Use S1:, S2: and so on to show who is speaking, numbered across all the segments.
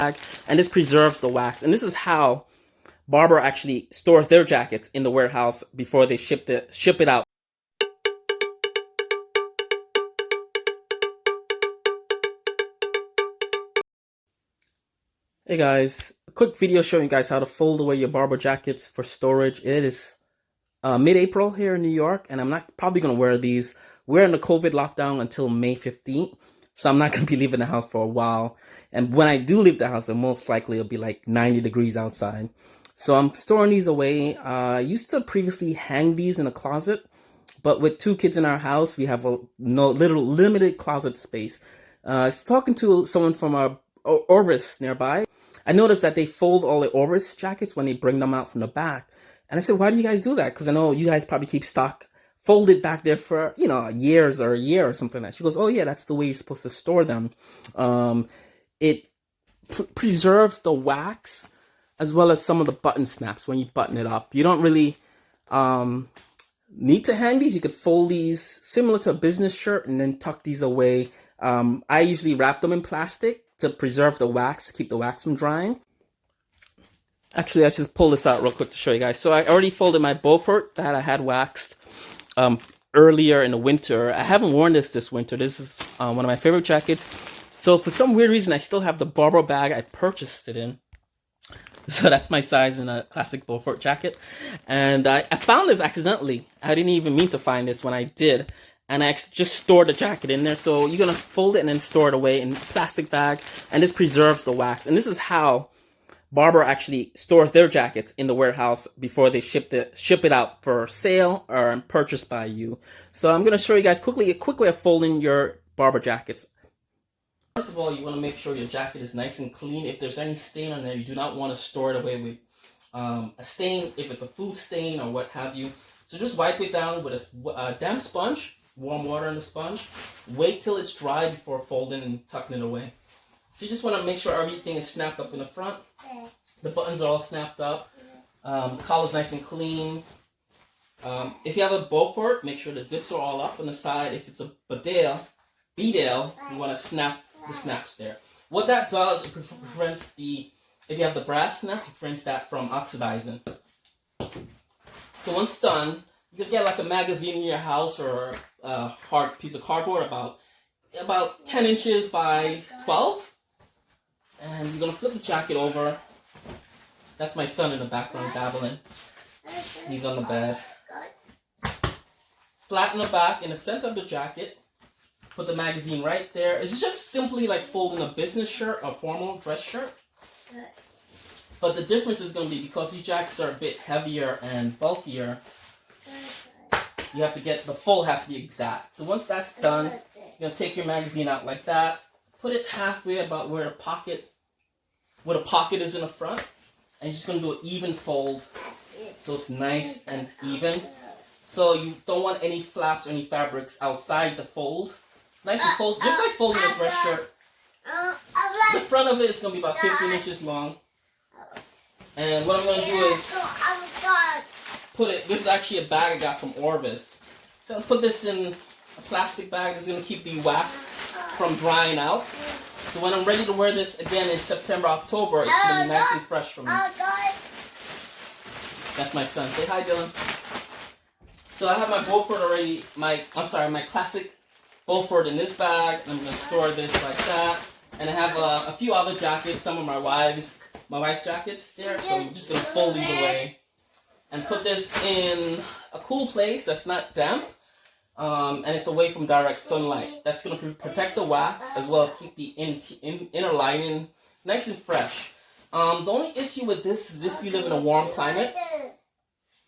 S1: and this preserves the wax. And this is how Barbour actually stores their jackets in the warehouse before they ship it out. Hey guys, a quick video showing you guys how to fold away your Barbour jackets for storage. It is mid-April here in New York, and I'm not probably going to wear these. We're in the COVID lockdown until May 15th, so I'm not going to be leaving the house for a while. And when I do leave the house, most likely it'll be like 90 degrees outside. So I'm storing these away. I used to previously hang these in a closet, but with 2 kids in our house, we have a limited closet space. I was talking to someone from our Orvis nearby. I noticed that they fold all the Orvis jackets when they bring them out from the back. And I said, why do you guys do that? Because I know you guys probably keep stock folded back there for, years or a year or something like that. She goes, oh yeah, that's the way you're supposed to store them. It preserves the wax as well as some of the button snaps when you button it up. You don't really need to hang these. You could fold these similar to a business shirt and then tuck these away. I usually wrap them in plastic to preserve the wax, to keep the wax from drying. Actually, let's just pull this out real quick to show you guys. So I already folded my Beaufort that I had waxed earlier in the winter. I haven't worn this winter. This is one of my favorite jackets. So for some weird reason, I still have the Barbour bag I purchased it in. So that's my size in a classic Beaufort jacket. And I found this accidentally. I didn't even mean to find this when I did. And I just stored the jacket in there. So you're going to fold it and then store it away in a plastic bag. And this preserves the wax. And this is how Barbour actually stores their jackets in the warehouse before they ship it out for sale or purchased by you. So I'm going to show you guys quickly a quick way of folding your Barbour jackets. First of all, you want to make sure your jacket is nice and clean. If there's any stain on there, you do not want to store it away with a stain, if it's a food stain or what have you. So just wipe it down with a damp sponge. Warm water in the sponge. Wait till it's dry before folding and tucking it away. So you just want to make sure everything is snapped up in the front. The buttons are all snapped up. The collar's nice and clean. If you have a Beaufort, make sure the zips are all up on the side. If it's a Bedale, you want to snap the snaps there. What that does, it prevents if you have the brass snaps, it prevents that from oxidizing. So once done, you can get like a magazine in your house or a hard piece of cardboard about 10 inches by 12. And you're going to flip the jacket over. That's my son in the background babbling. He's on the bed. Flatten the back in the center of the jacket. Put the magazine right there. It's just simply like folding a business shirt or formal dress shirt. But the difference is going to be because these jackets are a bit heavier and bulkier, you have to get, the fold has to be exact. So once that's done, you're going to take your magazine out like that. Put it halfway about where the pocket is in the front. And you're just going to do an even fold so it's nice and even. So you don't want any flaps or any fabrics outside the fold. Nice and fold, just like folding a dress shirt. The front of it is going to be about 15 inches long. And what I'm going to do is this is actually a bag I got from Orvis. So I'll put this in a plastic bag that's going to keep the wax from drying out. So when I'm ready to wear this again in September, October, it's going to be nice and fresh for me. That's my son. Say hi, Dylan. So I have my Beaufort already, my classic Beaufort in this bag. I'm going to store this like that. And I have a few other jackets, some of my wife's jackets there. So I'm just going to fold these away and put this in a cool place that's not damp. And it's away from direct sunlight. That's going to protect the wax as well as keep the inner lining nice and fresh. The only issue with this is if you live in a warm climate,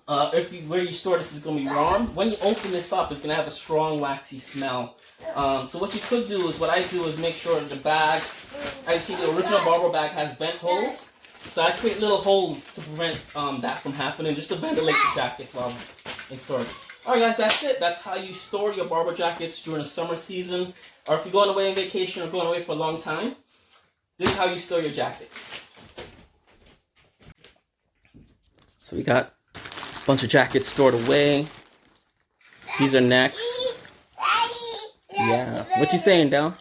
S1: where you store this is going to be warm. When you open this up, it's going to have a strong waxy smell. So what you could do is, what I do is make sure the bags, as you see the original Barbour bag has vent holes. So I create little holes to prevent that from happening, just to ventilate the jackets while it's in storage. Alright guys, that's it. That's how you store your Barbour jackets during the summer season. Or if you're going away on vacation or going away for a long time, this is how you store your jackets. So we got a bunch of jackets stored away. These are next. Yeah. What you saying, Del?